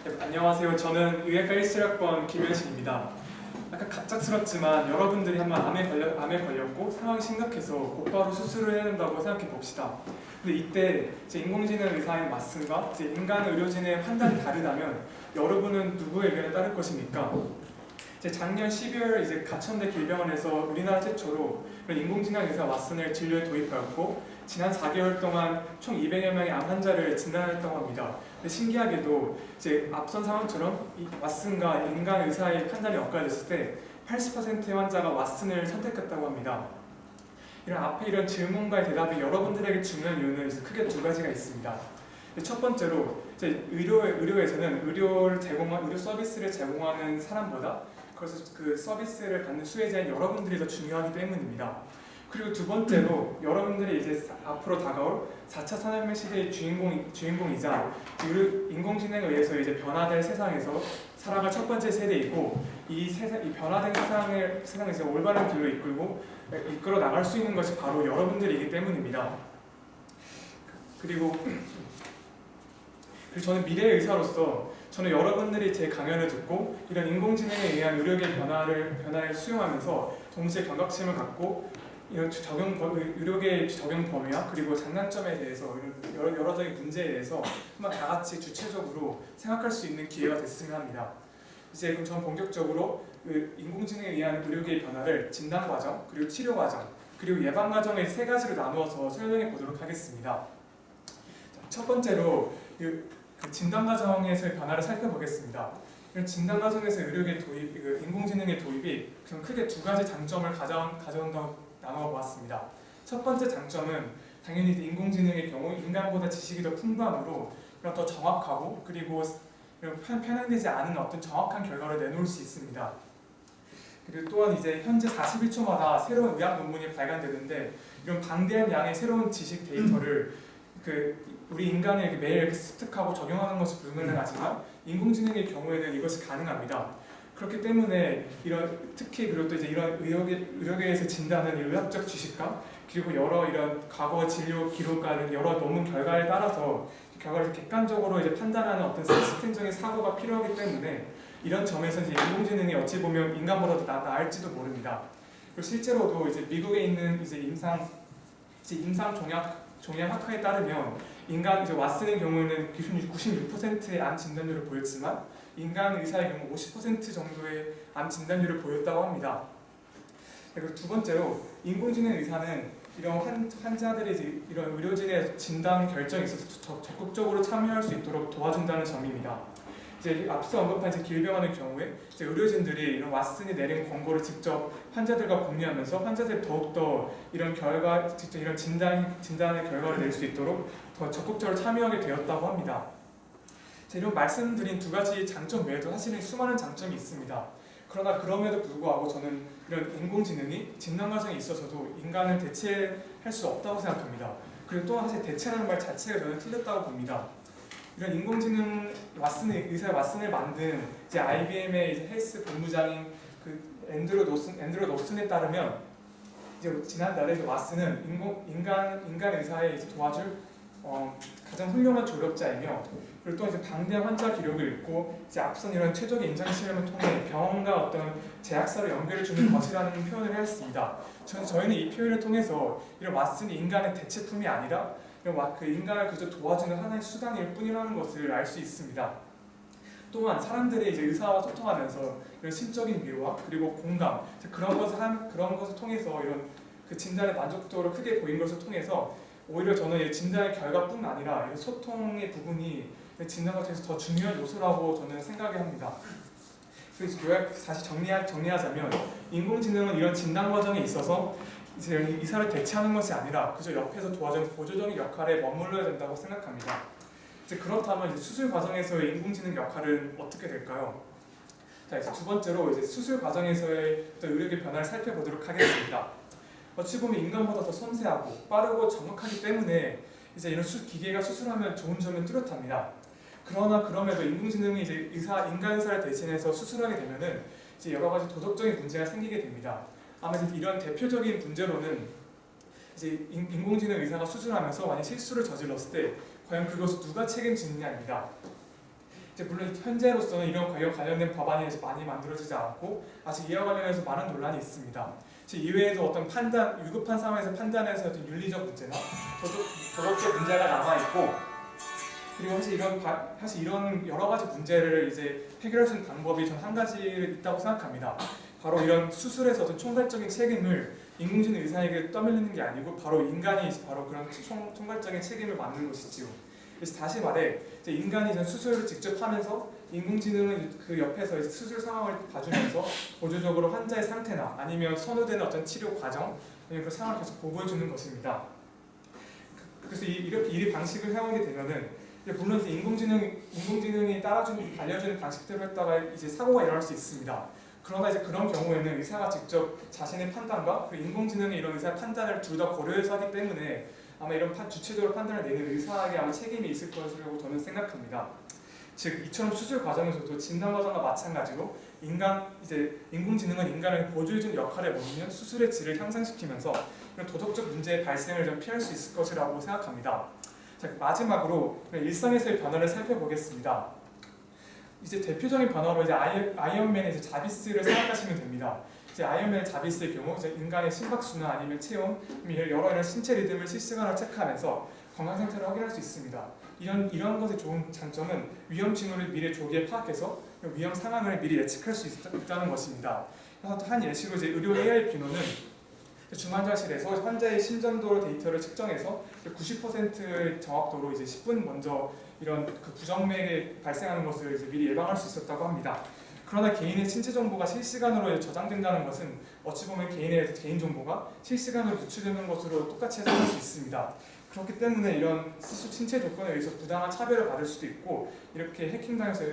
네, 안녕하세요. 저는 의학과 17학번 김현식입니다. 약간 갑작스럽지만 여러분들이 한번 암에 걸렸고 상황이 심각해서 곧바로 수술을 해야 된다고 생각해 봅시다. 근데 이때 인공지능 의사인 왓슨과 인간 의료진의 판단이 다르다면 여러분은 누구의 의견에 따를 것입니까? 작년 12월 가천대 길병원에서 우리나라 최초로 인공지능 의사 왓슨을 진료에 도입하였고 지난 4개월 동안 총 200여 명의 암 환자를 진단했다고 합니다. 근데 신기하게도 앞선 상황처럼 이 왓슨과 인간 의사의 판단이 엇갈렸을 때 80%의 환자가 왓슨을 선택했다고 합니다. 이런 질문과의 대답이 여러분들에게 중요한 이유는 크게 두 가지가 있습니다. 첫 번째로 의료에서는 의료 서비스를 제공하는 사람보다 그 서비스를 받는 수혜자인 여러분들이 더 중요하기 때문입니다. 그리고 두 번째로 여러분들이 앞으로 다가올 4차 산업혁명 시대의 주인공이자 인공지능에 의해서 변화될 세상에서 살아갈 첫 번째 세대이고 이 변화된 세상을 올바른 길로 이끌어 나갈 수 있는 것이 바로 여러분들이기 때문입니다. 그리고 저는 미래의 의사로서 저는 여러분들이 제 강연을 듣고 이런 인공지능에 의한 의료계 변화를 수용하면서 동시에 경각심을 갖고 이런 의료계의 적용 범위와 그리고 장단점에 대해서 여러적인 문제에 대해서 한번 다 같이 주체적으로 생각할 수 있는 기회가 됐으면 합니다. 그럼 저는 본격적으로 인공지능에 의한 의료계의 변화를 진단 과정, 그리고 치료 과정, 그리고 예방 과정의 세 가지로 나누어서 설명해 보도록 하겠습니다. 첫 번째로 진단 과정에서의 변화를 살펴보겠습니다. 진단 과정에서 인공지능의 도입이 크게 두 가지 장점을 가져온다고 나눠 보았습니다. 첫 번째 장점은 당연히 인공지능의 경우 인간보다 지식이 더 풍부하므로 더 정확하고 그리고 편향되지 않은 어떤 정확한 결과를 내놓을 수 있습니다. 그리고 또한 현재 41초마다 새로운 의학 논문이 발간되는데 이런 방대한 양의 새로운 지식 데이터를 우리 인간이 매일 습득하고 적용하는 것이 불가능하지만 인공지능의 경우에는 이것이 가능합니다. 그렇기 때문에 특히 그리고 또 이런 의료계에서 진단하는 의학적 지식과 그리고 여러 이런 과거 진료 기록과 여러 논문 결과에 따라서 결과를 객관적으로 판단하는 어떤 시스템적인 사고가 필요하기 때문에 이런 점에서 인공지능이 어찌 보면 인간보다 더 나을지도 모릅니다. 그리고 실제로도 미국에 있는 임상 종양 학회에 따르면 왓슨의 경우에는 96%의 암 진단율을 보였지만 인간 의사의 경우 50% 정도의 암 진단율을 보였다고 합니다. 그리고 두 번째로 인공지능 의사는 이런 환자들이 이런 의료진의 진단 결정에 있어서 적극적으로 참여할 수 있도록 도와준다는 점입니다. 앞서 언급한 길병원의 경우에 의료진들이 이런 왓슨이 내린 권고를 직접 환자들과 공유하면서 환자들이 더욱더 직접 이런 진단의 결과를 낼 수 있도록 더 적극적으로 참여하게 되었다고 합니다. 이런 말씀드린 두 가지 장점 외에도 사실은 수많은 장점이 있습니다. 그러나 그럼에도 불구하고 저는 이런 인공지능이 진단 과정에 있어서도 인간을 대체할 수 없다고 생각합니다. 그리고 또한 사실 대체라는 말 자체가 저는 틀렸다고 봅니다. 이런 인공지능 의사 왓슨을 만든 IBM의 헬스 본부장인 앤드루 노슨에 따르면 지난달에 왓슨은 인간 의사에 도와줄 가장 훌륭한 조력자이며 그리고 또 방대한 환자 기록을 읽고 앞선 이런 최적의 임상 실험을 통해 병원과 어떤 제약사를 연결해 주는 것이라는 표현을 했습니다. 저희는 이 표현을 통해서 이런 왓슨이 인간의 대체품이 아니라 인간을 그저 도와주는 하나의 수단일 뿐이라는 것을 알 수 있습니다. 또한 사람들이 의사와 소통하면서 이런 심적인 위로와 그리고 공감 그런 것을 통해서 이런 진단의 만족도를 크게 보인 것을 통해서 오히려 저는 진단의 결과뿐 아니라 이런 소통의 부분이 진단 과정에서 더 중요한 요소라고 저는 생각합니다. 그래서 다시 정리하자면 인공지능은 이런 진단 과정에 있어서 의사를 대체하는 것이 아니라 그저 옆에서 도와주는 보조적인 역할에 머물러야 된다고 생각합니다. 그렇다면 수술 과정에서의 인공지능 역할은 어떻게 될까요? 두 번째로 수술 과정에서의 의료계 변화를 살펴보도록 하겠습니다. 어찌 보면 인간보다 더 섬세하고 빠르고 정확하기 때문에 이런 기계가 수술하면 좋은 점은 뚜렷합니다. 그럼에도 인공지능이 인간 의사를 대신해서 수술하게 되면은 여러 가지 도덕적인 문제가 생기게 됩니다. 아마 이런 대표적인 문제로는 인공지능 의사가 수술하면서 만약 실수를 저질렀을 때 과연 그것을 누가 책임지느냐입니다. 이제 물론 현재로서는 이런 관련된 법안이 이제 많이 만들어지지 않고 아직 이와 관련해서 많은 논란이 있습니다. 이외에도 어떤 판단, 위급한 상황에서 판단해서 윤리적 문제나 도덕적 문제가 남아 있고, 그리고 사실 이런 여러 가지 문제를 이제 해결할 수 있는 방법이 전 한 가지 있다고 생각합니다. 바로 이런 수술에서 어떤 총괄적인 책임을 인공지능 의사에게 떠밀리는 게 아니고 바로 인간이 바로 그런 총괄적인 책임을 맡는 것이지요. 그래서 다시 말해 이제 인간이 수술을 직접 하면서 인공지능은 그 옆에서 이제 수술 상황을 봐주면서 보조적으로 환자의 상태나 아니면 선호되는 어떤 치료 과정, 아니면 그 상황을 계속 보고해 주는 것입니다. 그래서 이 방식을 사용하게 되면은 물론 이제 인공지능이 알려주는 방식대로 했다가 이제 사고가 일어날 수 있습니다. 그러나 이제 그런 경우에는 의사가 직접 자신의 판단과 그 인공지능의 이런 의사 판단을 둘 다 고려해서 하기 때문에 아마 이런 주체적으로 판단을 내는 의사에게 아마 책임이 있을 것이라고 저는 생각합니다. 즉 이처럼 수술 과정에서도 진단 과정과 마찬가지로 인공지능은 인간을 보조해주는 역할에 머물면 수술의 질을 향상시키면서 이런 도덕적 문제의 발생을 좀 피할 수 있을 것이라고 생각합니다. 자, 마지막으로 일상에서의 변화를 살펴보겠습니다. 이제 대표적인 변화로 이제 아이언맨의 이제 자비스를 생각하시면 됩니다. 이제 아이언맨의 자비스의 경우 이제 인간의 심박수나 아니면 체온, 여러 이런 신체 리듬을 실시간으로 체크하면서 건강 상태를 확인할 수 있습니다. 이런 것의 좋은 장점은 위험 징후를 미리 조기에 파악해서 위험 상황을 미리 예측할 수 있다는 것입니다. 한 예시로 이제 의료 AI 비노는 중환자실에서 환자의 심전도 데이터를 측정해서 90%의 정확도로 이제 10분 먼저 이런 그 부정맥이 발생하는 것을 이제 미리 예방할 수 있었다고 합니다. 그러나 개인의 신체 정보가 실시간으로 저장된다는 것은 어찌 보면 개인의 개인 정보가 실시간으로 유출되는 것으로 똑같이 해석할 수 있습니다. 그렇기 때문에 이런 신체 조건에 의해서 부당한 차별을 받을 수도 있고 이렇게 해킹당해서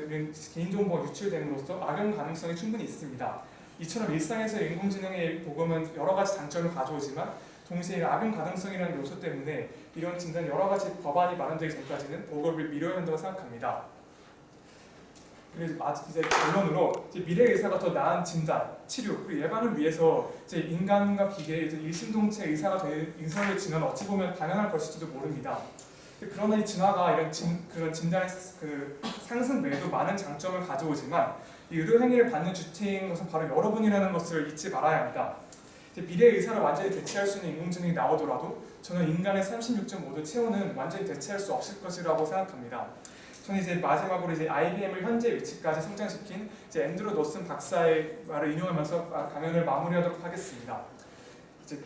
개인 정보가 유출됨으로써 악용 가능성이 충분히 있습니다. 이처럼 일상에서 인공지능의 도움은 여러 가지 장점을 가져오지만 동시에 악용 가능성이라는 요소 때문에 이런 진단 여러 가지 법안이 마련되기 전까지는 보급을 미뤄야 한다고 생각합니다. 그리고 이제 결론으로 미래 의사가 더 나은 진단, 치료, 그리고 예방을 위해서 이제 인간과 기계의 일심동체 의사의 진화는 어찌 보면 당연할 것일지도 모릅니다. 그러나 이 진화가 그런 진단의 상승 외에도 많은 장점을 가져오지만 이 의료 행위를 받는 주체인 것은 바로 여러분이라는 것을 잊지 말아야 합니다. 미래 의사를 완전히 대체할 수 있는 인공지능이 나오더라도 저는 인간의 36.5도 체온은 완전히 대체할 수 없을 것이라고 생각합니다. 저는 이제 마지막으로 이제 IBM을 현재 위치까지 성장시킨 이제 앤드루 노슨 박사의 말을 인용하면서 강연을 마무리하도록 하겠습니다. 이제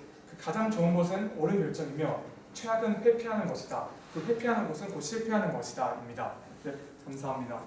가장 좋은 것은 옳은 결정이며 최악은 회피하는 것이다. 그 회피하는 것은 곧 실패하는 것이다입니다. 네, 감사합니다.